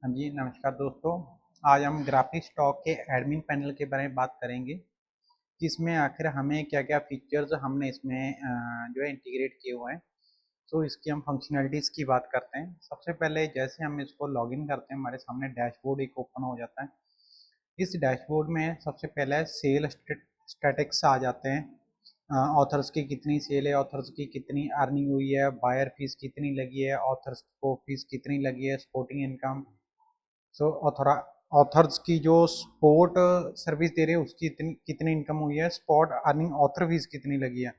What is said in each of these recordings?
हाँ जी, नमस्कार दोस्तों। आज हम ग्राफिक स्टॉक के एडमिन पैनल के बारे में बात करेंगे कि इसमें आखिर हमें क्या-क्या फीचर्स हमने इसमें जो है इंटीग्रेट किए हुए हैं। तो इसकी हम फंक्शनैलिटीज़ की बात करते हैं। सबसे पहले जैसे हम इसको लॉगिन करते हैं, हमारे सामने डैशबोर्ड एक ओपन हो जाता है। इस डैशबोर्ड में सबसे पहले सेल स्टैटिक्स आ जाते हैं। ऑथर्स की कितनी सेल है, ऑथर्स की कितनी अर्निंग हुई है, बायर फीस कितनी लगी है, ऑथर्स को फीस कितनी लगी है, सपोर्टिंग इनकम। सो ऑथर्स की जो स्पोर्ट सर्विस दे रहे हैं उसकी कितनी इनकम हुई है, स्पॉट अर्निंग ऑथर फीस कितनी लगी है।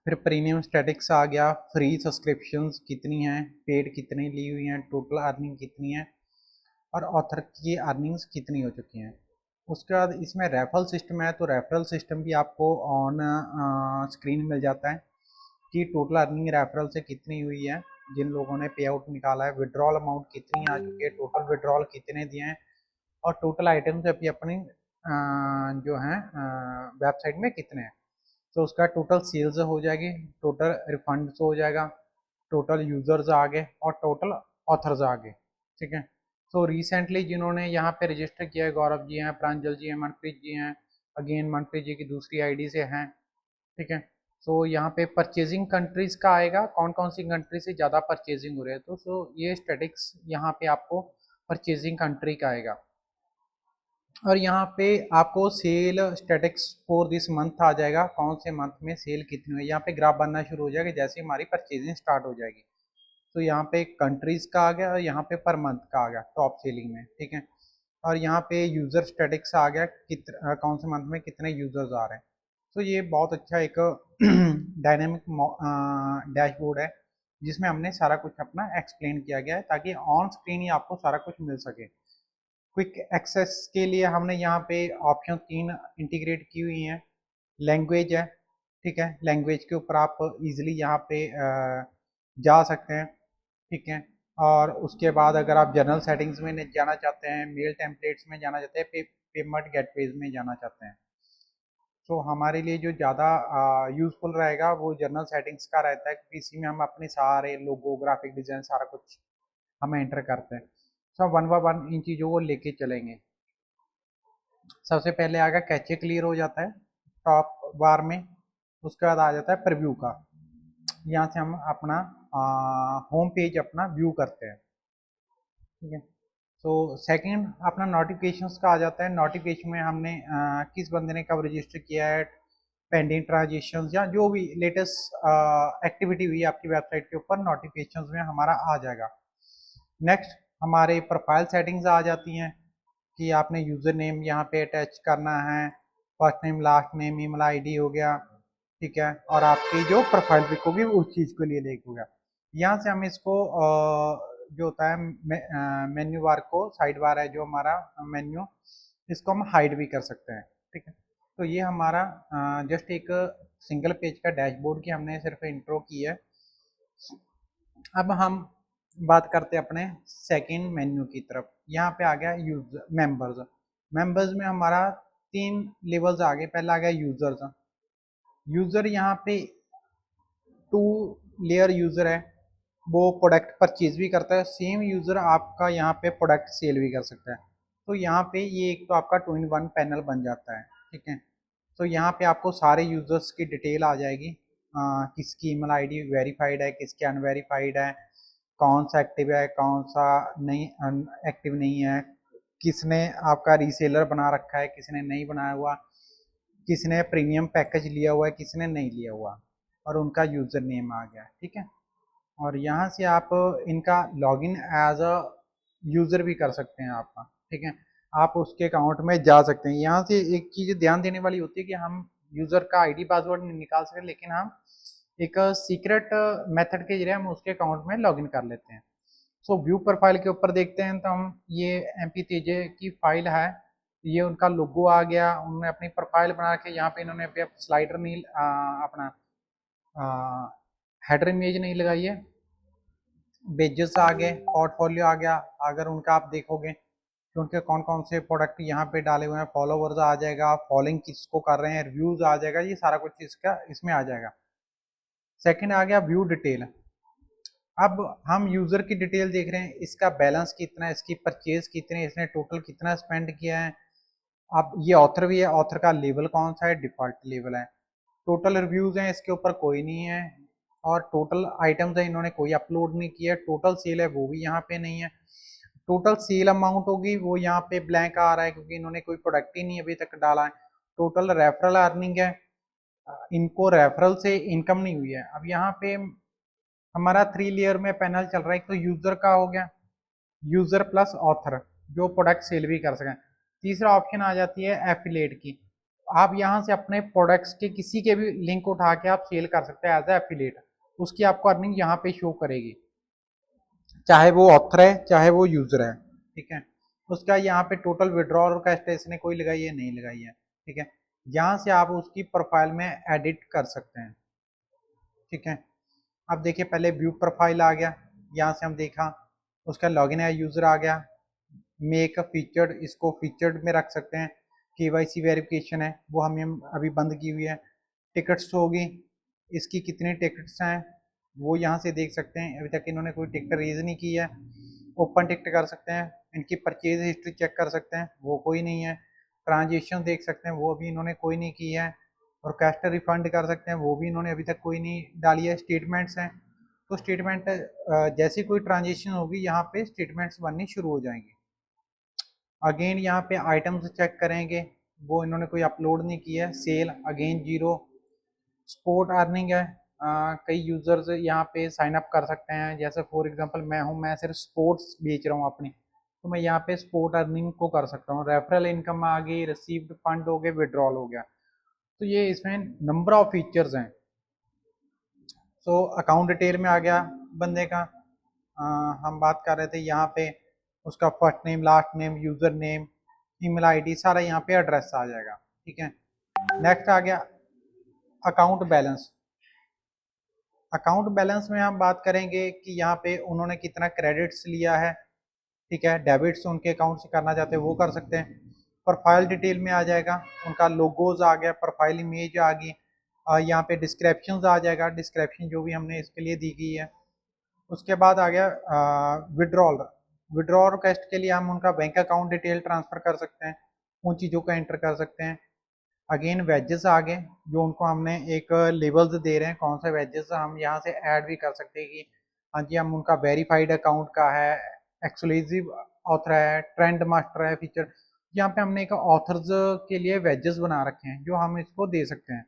फिर प्रीमियम स्टैटिक्स आ गया, फ्री सब्सक्रिप्शंस कितनी हैं, पेड कितनी ली हुई हैं, टोटल अर्निंग कितनी है और ऑथर की अर्निंग्स कितनी हो चुकी हैं। उसके बाद इसमें रेफरल सिस्टम है, तो रेफरल सिस्टम भी आपको ऑन स्क्रीन मिल जाता है कि टोटल अर्निंग रेफरल से कितनी हुई है, जिन लोगों ने पे आउट निकाला है, विड्रॉल अमाउंट कितनी आ चुकी है, टोटल विड्रॉल कितने दिए हैं और टोटल आइटम्स अभी अपनी जो हैं वेबसाइट में कितने हैं। तो उसका टोटल सेल्स हो जाएगी, टोटल रिफंड्स हो जाएगा, टोटल यूजर्स आ गए और टोटल ऑथर्स आ गए। ठीक है। तो रिसेंटली जिन्होंने यहाँ पे रजिस्टर किया है, गौरव जी हैं, प्रांजल जी हैं, मनप्रीत जी हैं, अगेन मनप्रीत जी की दूसरी आईडी से हैं। ठीक है। तो यहाँ पे परचेजिंग कंट्रीज का आएगा, कौन कौन सी कंट्री से ज़्यादा परचेजिंग हो रही है। तो ये स्टैटिक्स यहाँ पे आपको परचेजिंग कंट्री का आएगा और यहाँ पे आपको sale statistics for this month आ जाएगा, कौन से मंथ में सेल कितनी हुई। यहाँ पे ग्राफ बनना शुरू हो जाएगा जैसे हमारी परचेजिंग स्टार्ट हो जाएगी। तो यहाँ पे कंट्रीज का आ गया और यहाँ पे पर मंथ का आ गया टॉप सेलिंग में। ठीक है। और यहाँ पे यूजर स्टैटिक्स आ गया, कौन से मंथ में कितने यूजर्स आ रहे हैं। तो ये बहुत अच्छा एक डायनेमिक डैशबोर्ड है जिसमें हमने सारा कुछ अपना एक्सप्लेन किया गया है ताकि ऑन स्क्रीन ही आपको सारा कुछ मिल सके। क्विक एक्सेस के लिए हमने यहाँ पे ऑप्शन 3 इंटीग्रेट की हुई हैं। लैंग्वेज है, ठीक है, लैंग्वेज के ऊपर आप इजीली यहाँ पे जा सकते हैं। ठीक है। और उसके बाद अगर आप जनरल सेटिंग्स में जाना चाहते हैं, मेल टेम्पलेट्स में जाना चाहते हैं, पेमेंट गेटवेज में जाना चाहते हैं, तो हमारे लिए जो ज़्यादा यूज़फुल रहेगा वो जनरल सेटिंग्स का रहता है क्योंकि इसी में हम अपने सारे लोगो, ग्राफिक डिज़ाइन सारा कुछ हम एंटर करते हैं। तो वन बाय वन इन चीज़ों को लेके चलेंगे। सबसे पहले आगे कैचे क्लियर हो जाता है टॉप बार में। उसके बाद आ जाता है प्रीव्यू का। यहाँ से हम अपना होम पेज अपना व्यू करते हैं। ठीक है। तो सेकंड अपना नोटिफिकेशंस का आ जाता है। नोटिफिकेशन में हमने किस बंदे ने कब रजिस्टर किया है, पेंडिंग ट्रांजेक्शन या जो भी लेटेस्ट एक्टिविटी हुई है आपकी वेबसाइट के ऊपर, नोटिफिकेशंस में हमारा आ जाएगा। नेक्स्ट हमारे प्रोफाइल सेटिंग्स आ जाती हैं कि आपने यूज़र नेम यहाँ पे अटैच करना है, first name, last name, email ID हो गया। ठीक है। और आपकी जो प्रोफाइल पिक होगी उस चीज़ के लिए देखोगा। यहाँ से हम इसको जो होता है मेन्यू बार को, साइड बार है जो हमारा मेन्यू, इसको हम हाइड भी कर सकते हैं। ठीक है। तो ये हमारा जस्ट एक सिंगल पेज का डैशबोर्ड की हमने सिर्फ इंट्रो की है। अब हम बात करते हैं अपने सेकंड मेन्यू की तरफ। यहाँ पे आ गया यूजर मेंबर्स। मेंबर्स में हमारा 3 लेवल्स आ गए। पहला आ गया यूजर्स। यूजर यहाँ पे 2 लेयर यूजर है, वो प्रोडक्ट परचेज भी करता है। सेम यूजर आपका यहाँ पे प्रोडक्ट सेल भी कर सकता है। तो यहाँ पे ये एक तो आपका 2 in 1 पैनल बन जाता है। ठीक है। तो यहाँ पे आपको सारे यूजर्स की डिटेल आ जाएगी, किसकी ईमेल आईडी वेरीफाइड है, किसकी अनवेरीफाइड है, कौन सा एक्टिव है, कौन सा नहीं एक्टिव नहीं है, किसने आपका रीसेलर बना रखा है, किसने नहीं बनाया हुआ, किसने प्रीमियम पैकेज लिया हुआ है, किसने नहीं लिया हुआ, और उनका यूज़र नेम आ गया। ठीक है। और यहाँ से आप इनका लॉगिन एज अ यूज़र भी कर सकते हैं आपका। ठीक है। आप उसके अकाउंट में जा सकते हैं। यहाँ से एक चीज़ ध्यान देने वाली होती है कि हम यूज़र का आईडी पासवर्ड नहीं निकाल सकते, लेकिन हम एक सीक्रेट मेथड के जरिए हम उसके अकाउंट में लॉगिन कर लेते हैं। सो व्यू प्रोफाइल के ऊपर देखते हैं तो हम ये MP तेजे की फाइल है, ये उनका लोगो आ गया, उन्होंने अपनी प्रोफाइल बना के यहाँ पे इन्होंने स्लाइडर नहीं अपना हेडर इमेज नहीं लगाई है। पेजेस आ गए, पोर्टफोलियो आ गया, अगर उनका आप देखोगे कि उनके कौन कौन से प्रोडक्ट यहाँ पे डाले हुए हैं, फॉलोवर्स आ जाएगा, फॉलोइंग किसको कर रहे हैं, रिव्यूज आ जाएगा, ये सारा कुछ इसका इसमें आ जाएगा। सेकंड आ गया व्यू डिटेल। अब हम यूज़र की डिटेल देख रहे हैं, इसका बैलेंस कितना है, इसकी परचेज कितनी है, इसने टोटल कितना स्पेंड किया है। अब ये ऑथर भी है, ऑथर का लेवल कौन सा है, डिफ़ॉल्ट लेवल है। टोटल रिव्यूज़ हैं, इसके ऊपर कोई नहीं है। और टोटल आइटम्स है, इन्होंने कोई अपलोड नहीं किया। टोटल सेल है वो भी यहाँ पे नहीं है। टोटल सेल अमाउंट होगी वो यहाँ पे ब्लैंक आ रहा है क्योंकि इन्होंने कोई प्रोडक्ट ही नहीं अभी तक डाला है। टोटल रेफरल अर्निंग है, इनको रेफरल से इनकम नहीं हुई है। अब यहाँ पे हमारा 3 लेयर में पैनल चल रहा है। एक तो यूजर का हो गया, यूजर प्लस ऑथर जो प्रोडक्ट सेल भी कर सकें। तीसरा ऑप्शन आ जाती है एफिलेट की। आप यहाँ से अपने प्रोडक्ट्स के किसी के भी लिंक उठा के आप सेल कर सकते हैं एज ए एफिलेट। उसकी आपको अर्निंग यहाँ पे शो करेगी, चाहे वो ऑथर है चाहे वो यूजर है। ठीक है, उसका यहाँ पे टोटल विड्रॉल का इसने कोई लगाई है नहीं लगाई है। ठीक है, यहाँ से आप उसकी प्रोफाइल में एडिट कर सकते हैं। ठीक है, अब देखिए पहले व्यू प्रोफाइल आ गया, यहाँ से हम देखा उसका लॉगिन है, यूजर आ गया। मेक फीचर्ड, इसको फीचर्ड में रख सकते हैं। केवाईसी वेरिफिकेशन है वो हमने अभी बंद की हुई है। टिकट्स होगी, इसकी कितनी टिकट्स हैं वो यहाँ से देख सकते हैं। अभी तक इन्होंने कोई टिकट रेज नहीं की है। ओपन टिकट कर सकते हैं। इनकी परचेज हिस्ट्री चेक कर सकते हैं, वो कोई नहीं है। ट्रांजेक्शन देख सकते हैं, वो अभी इन्होंने कोई नहीं की है। और कैश रिफंड कर सकते हैं, वो भी इन्होंने अभी तक कोई नहीं डाली है। स्टेटमेंट्स हैं, तो स्टेटमेंट जैसी कोई ट्रांजेक्शन होगी यहाँ पे स्टेटमेंट्स बननी शुरू हो जाएंगी। अगेन यहाँ पे आइटम्स चेक करेंगे, वो इन्होंने कोई अपलोड नहीं किया है। Sale again zero. Sport earning है, कई यूजर्स यहाँ पे साइन अप कर सकते हैं। जैसे फॉर एग्जांपल मैं हूँ, मैं सिर्फ स्पोर्ट्स बेच रहा हूँ अपनी, तो मैं यहाँ पे स्पोर्ट अर्निंग को कर सकता हूँ। रेफरल इनकम आ गई, रिसीव्ड फंड हो गए, विड्रॉल हो गया। तो ये इसमें नंबर ऑफ फीचर्स हैं। सो अकाउंट डिटेल में आ गया बंदे का। हम बात कर रहे थे यहाँ पे उसका first name, last name, user name, email ID, सारा यहाँ पे एड्रेस आ जाएगा। ठीक है, नेक्स्ट आ गया अकाउंट बैलेंस। अकाउंट बैलेंस में हम बात करेंगे कि यहाँ पे उन्होंने कितना क्रेडिट्स लिया है। ठीक है, डेबिट्स उनके अकाउंट से करना चाहते हैं वो कर सकते हैं। प्रोफाइल डिटेल में आ जाएगा, उनका लोगोज आ गया, प्रोफाइल इमेज आ गई। यहाँ पे डिस्क्रिप्शन आ जाएगा, डिस्क्रिप्शन जो भी हमने इसके लिए दी गई है। उसके बाद आ गया विड्रॉल। विड्रॉल रिक्वेस्ट के लिए हम उनका बैंक अकाउंट डिटेल ट्रांसफर कर सकते हैं, उन चीज़ों को एंटर कर सकते हैं। अगेन वेजेस आ गए, जो उनको हमने एक लेबल्स दे रहे हैं कौन सा वेजेस हम यहाँ से ऐड भी कर सकते हैं कि हाँ जी हम उनका वेरीफाइड अकाउंट का है, एक्सक्लूसिव ऑथर है, ट्रेंड मास्टर है फीचर। यहाँ पे हमने एक ऑथर्स के लिए वेजेस बना रखे हैं जो हम इसको दे सकते हैं।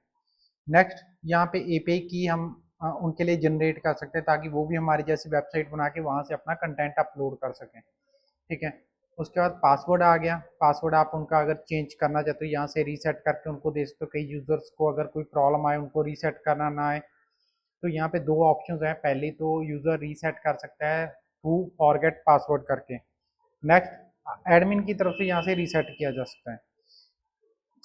नेक्स्ट यहाँ पे एपीआई की हम उनके लिए जनरेट कर सकते हैं ताकि वो भी हमारी जैसी वेबसाइट बना के वहाँ से अपना कंटेंट अपलोड कर सकें। ठीक है, उसके बाद पासवर्ड आ गया। पासवर्ड आप उनका अगर चेंज करना चाहते हो यहाँ से रीसेट करके उनको दे सकते हो। कई यूजर्स को अगर कोई प्रॉब्लम आए, उनको रीसेट करना ना आए, तो यहाँ पे दो ऑप्शन हैं। पहले तो यूजर रीसेट कर सकता है टू फॉरगेट पासवर्ड करके। नेक्स्ट एडमिन की तरफ से यहाँ से रीसेट किया जा सकता है।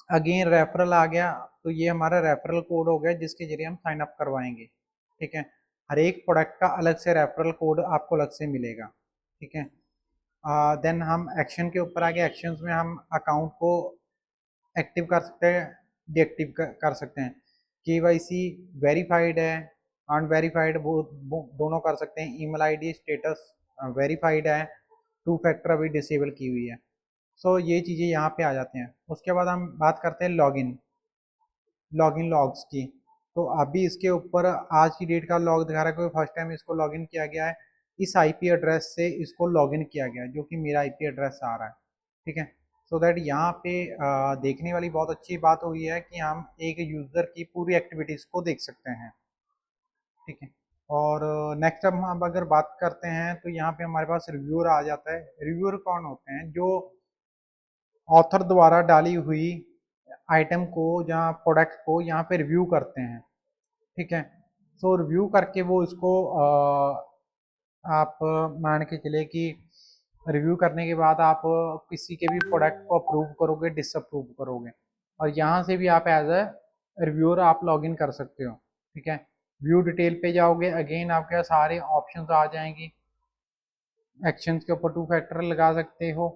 अगेन रेफरल आ गया, तो ये हमारा रेफरल कोड हो गया जिसके जरिए हम साइन अप करवाएंगे। ठीक है, हर एक प्रोडक्ट का अलग से रेफरल कोड आपको अलग से मिलेगा। ठीक है, देन हम एक्शन के ऊपर आ गए। एक्शंस में हम अकाउंट को एक्टिव कर सकते हैं, डीएक्टिव कर सकते हैं। केवाईसी वेरीफाइड है, अनवेरीफाइड, वो दोनों कर सकते हैं। ईमेल आईडी स्टेटस वेरीफाइड है, टू फैक्टर अभी डिसेबल की हुई है। सो ये चीज़ें यहाँ पे आ जाते हैं। उसके बाद हम बात करते हैं लॉगिन लॉग्स की। तो अभी इसके ऊपर आज की डेट का लॉग दिखा रहा है, कोई फर्स्ट टाइम इसको लॉगिन किया गया है, इस आईपी एड्रेस से इसको लॉगिन किया गया है जो कि मेरा आईपी एड्रेस आ रहा है। ठीक है, सो दैट यहाँ पे देखने वाली बहुत अच्छी बात हुई है कि हम एक यूज़र की पूरी एक्टिविटीज़ को देख सकते हैं। ठीक है, और नेक्स्ट हम अगर बात करते हैं तो यहाँ पे हमारे पास रिव्यूअर आ जाता है। रिव्यूअर कौन होते हैं? जो ऑथर द्वारा डाली हुई आइटम को या प्रोडक्ट को यहाँ पे रिव्यू करते हैं। ठीक है, सो रिव्यू करके वो इसको आप मान के चले कि रिव्यू करने के बाद आप किसी के भी प्रोडक्ट को अप्रूव करोगे, डिसअप्रूव करोगे, और यहाँ से भी आप एज ए रिव्यूअर आप लॉगिन कर सकते हो। ठीक है, व्यू डिटेल पे जाओगे, अगेन आपके सारे ऑप्शंस आ जाएंगी। एक्शंस के ऊपर टू फैक्टर लगा सकते हो।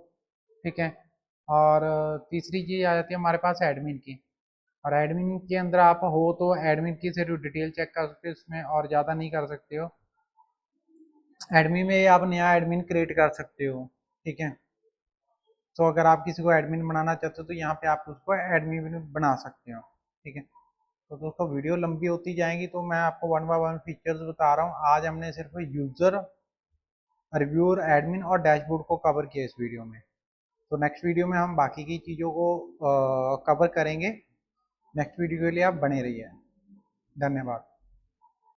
ठीक है, और तीसरी चीज़ आ जाती है हमारे पास एडमिन की। और एडमिन के अंदर आप हो तो एडमिन की सिर्फ डिटेल चेक कर सकते हो इसमें, और ज़्यादा नहीं कर सकते हो। एडमिन में आप नया एडमिन क्रिएट कर सकते हो, ठीक है। तो अगर आप किसी को एडमिन बनाना चाहते हो तो यहाँ पे आप उसको एडमिन बना सकते हो, ठीक है। तो दोस्तों वीडियो लंबी होती जाएंगी तो मैं आपको वन बाय वन फीचर्स बता रहा हूँ। आज हमने सिर्फ यूजर, रिव्यूअर, एडमिन और डैशबोर्ड को कवर किया इस वीडियो में। तो नेक्स्ट वीडियो में हम बाकी की चीज़ों को कवर करेंगे। नेक्स्ट वीडियो के लिए आप बने रहिए। धन्यवाद।